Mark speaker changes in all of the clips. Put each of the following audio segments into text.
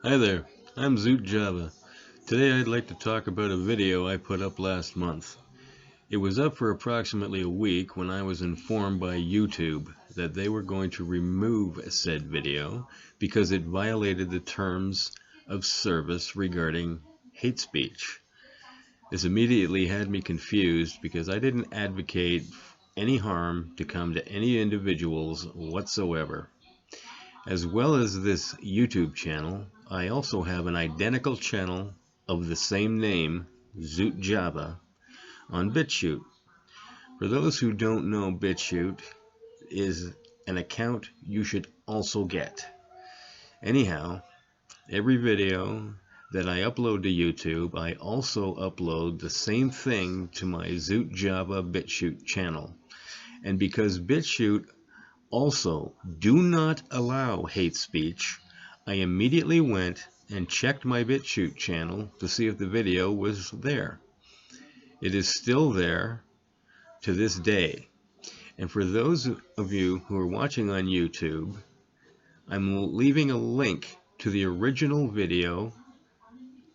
Speaker 1: Hi there, I'm Zoot Java. Today I'd like to talk about a video I put up last month. It was up for approximately a week when I was informed by YouTube that they were going to remove said video because it violated the terms of service regarding hate speech. This immediately had me confused because I didn't advocate any harm to come to any individuals whatsoever. As well as this YouTube channel, I also have an identical channel of the same name, Zoot Java, on BitChute. For those who don't know, BitChute is an account you should also get. Anyhow, every video that I upload to YouTube, I also upload the same thing to my Zoot Java BitChute channel. And because BitChute also do not allow hate speech, I immediately went and checked my BitChute channel to see if the video was there. It is still there to this day. And for those of you who are watching on YouTube, I'm leaving a link to the original video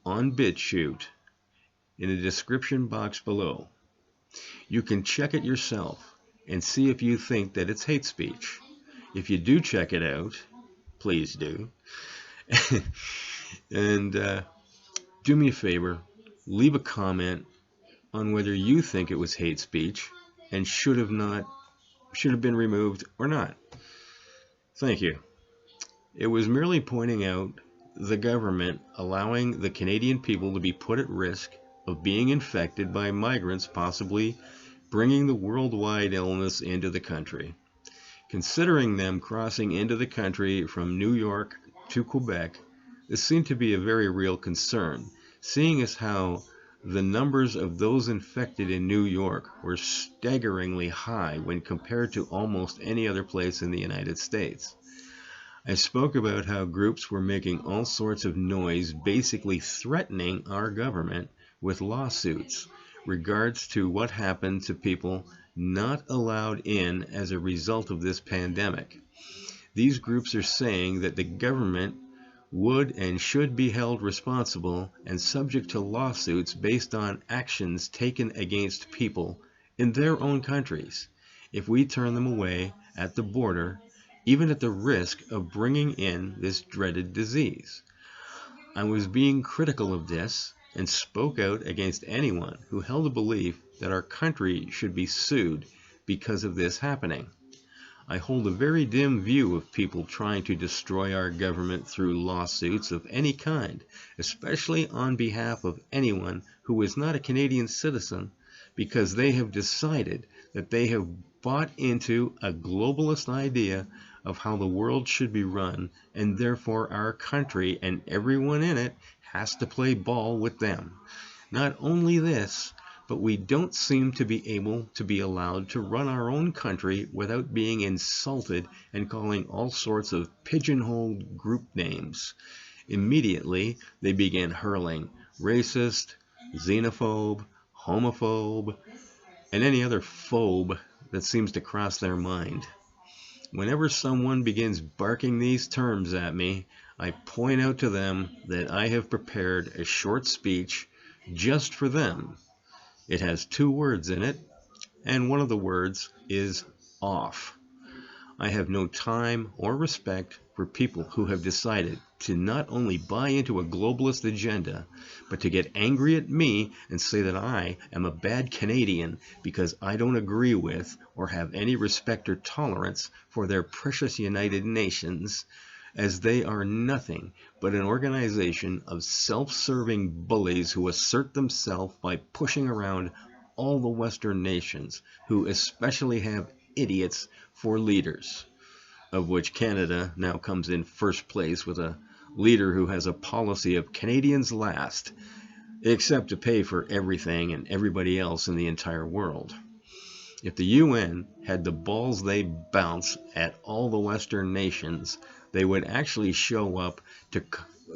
Speaker 1: on BitChute in the description box below. You can check it yourself and see if you think that it's hate speech. If you do check it out, please do. And do me a favor, leave a comment on whether you think it was hate speech and should have been removed or not. Thank you. It was merely pointing out the government allowing the Canadian people to be put at risk of being infected by migrants, possibly bringing the worldwide illness into the country. Considering them crossing into the country from New York to Quebec, this seemed to be a very real concern, seeing as how the numbers of those infected in New York were staggeringly high when compared to almost any other place in the United States. I spoke about how groups were making all sorts of noise, basically threatening our government with lawsuits regards to what happened to people not allowed in as a result of this pandemic. These groups are saying that the government would and should be held responsible and subject to lawsuits based on actions taken against people in their own countries if we turn them away at the border, even at the risk of bringing in this dreaded disease. I was being critical of this and spoke out against anyone who held a belief that our country should be sued because of this happening. I hold a very dim view of people trying to destroy our government through lawsuits of any kind, especially on behalf of anyone who is not a Canadian citizen, because they have decided that they have bought into a globalist idea of how the world should be run, and therefore our country and everyone in it has to play ball with them. Not only this, but we don't seem to be able to be allowed to run our own country without being insulted and calling all sorts of pigeonholed group names. Immediately, they began hurling racist, xenophobe, homophobe, and any other phobe that seems to cross their mind. Whenever someone begins barking these terms at me, I point out to them that I have prepared a short speech just for them. It has 2 words in it, and one of the words is off. I have no time or respect for people who have decided to not only buy into a globalist agenda, but to get angry at me and say that I am a bad Canadian because I don't agree with or have any respect or tolerance for their precious United Nations, as they are nothing but an organization of self-serving bullies who assert themselves by pushing around all the Western nations, who especially have idiots for leaders, of which Canada now comes in first place with a leader who has a policy of Canadians last, except to pay for everything and everybody else in the entire world. If the UN had the balls they bounce at all the Western nations, they would actually show up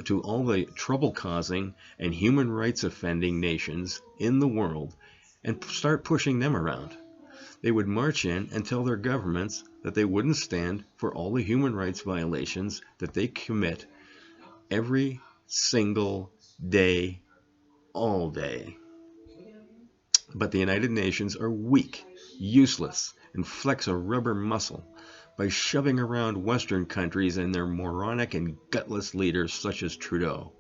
Speaker 1: to all the trouble-causing and human rights offending nations in the world and start pushing them around. They would march in and tell their governments that they wouldn't stand for all the human rights violations that they commit every single day, all day. But the United Nations are weak, useless, and flex a rubber muscle by shoving around Western countries and their moronic and gutless leaders such as Trudeau.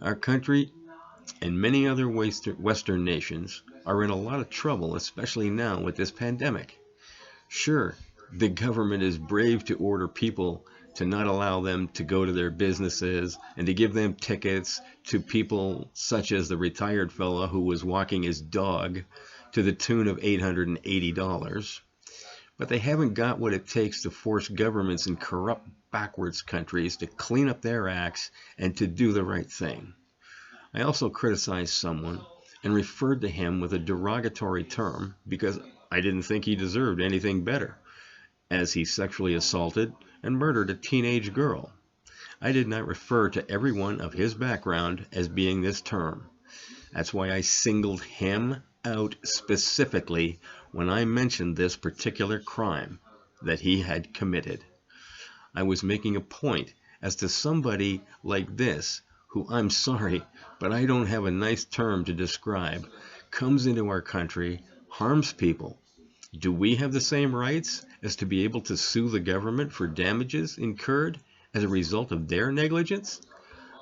Speaker 1: Our country and many other Western nations are in a lot of trouble, especially now with this pandemic. Sure, the government is brave to order people to not allow them to go to their businesses and to give them tickets to people such as the retired fellow who was walking his dog to the tune of $880. But they haven't got what it takes to force governments in corrupt, backwards countries to clean up their acts and to do the right thing. I also criticized someone and referred to him with a derogatory term because I didn't think he deserved anything better, as he sexually assaulted and murdered a teenage girl. I did not refer to everyone of his background as being this term. That's why I singled him out specifically when I mentioned this particular crime that he had committed. I was making a point as to somebody like this, who, I'm sorry, but I don't have a nice term to describe, comes into our country, harms people. Do we have the same rights as to be able to sue the government for damages incurred as a result of their negligence?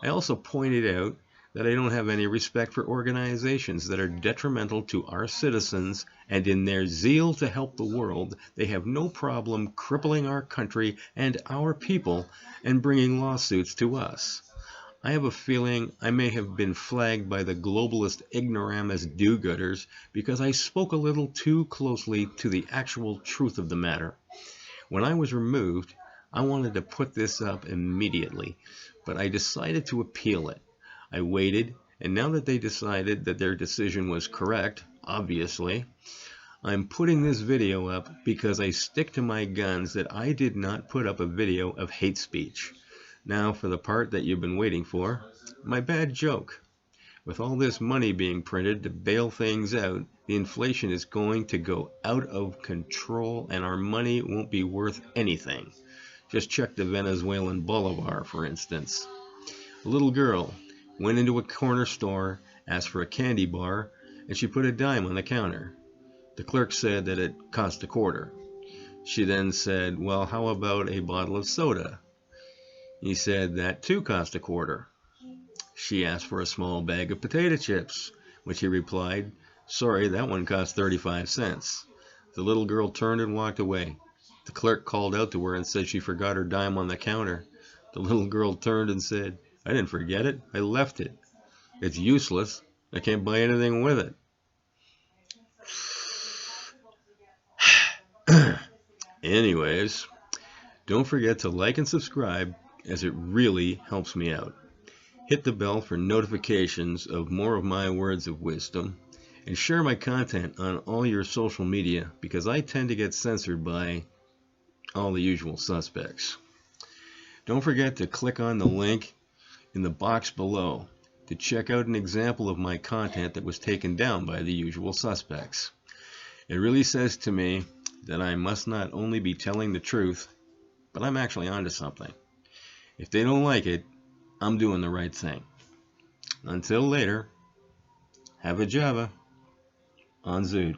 Speaker 1: I also pointed out that I don't have any respect for organizations that are detrimental to our citizens, and in their zeal to help the world, they have no problem crippling our country and our people and bringing lawsuits to us. I have a feeling I may have been flagged by the globalist ignoramus do-gooders because I spoke a little too closely to the actual truth of the matter. When I was removed, I wanted to put this up immediately, but I decided to appeal it. I waited, and now that they decided that their decision was correct, obviously, I'm putting this video up because I stick to my guns that I did not put up a video of hate speech. Now for the part that you've been waiting for, my bad joke. With all this money being printed to bail things out, the inflation is going to go out of control and our money won't be worth anything. Just check the Venezuelan bolivar, for instance. A little girl went into a corner store, asked for a candy bar, and she put a dime on the counter. The clerk said that it cost a quarter. She then said, "Well, how about a bottle of soda?" He said that too cost a quarter. She asked for a small bag of potato chips, which he replied, "Sorry, that one cost 35 cents. The little girl turned and walked away. The clerk called out to her and said she forgot her dime on the counter. The little girl turned and said, "I didn't forget it, I left it. It's useless. I can't buy anything with it." Anyways, don't forget to like and subscribe, as it really helps me out. Hit the bell for notifications of more of my words of wisdom, and share my content on all your social media because I tend to get censored by all the usual suspects. Don't forget to click on the link in the box below to check out an example of my content that was taken down by the usual suspects. It really says to me that I must not only be telling the truth, but I'm actually onto something. If they don't like it, I'm doing the right thing. Until later, have a Java. On Zood.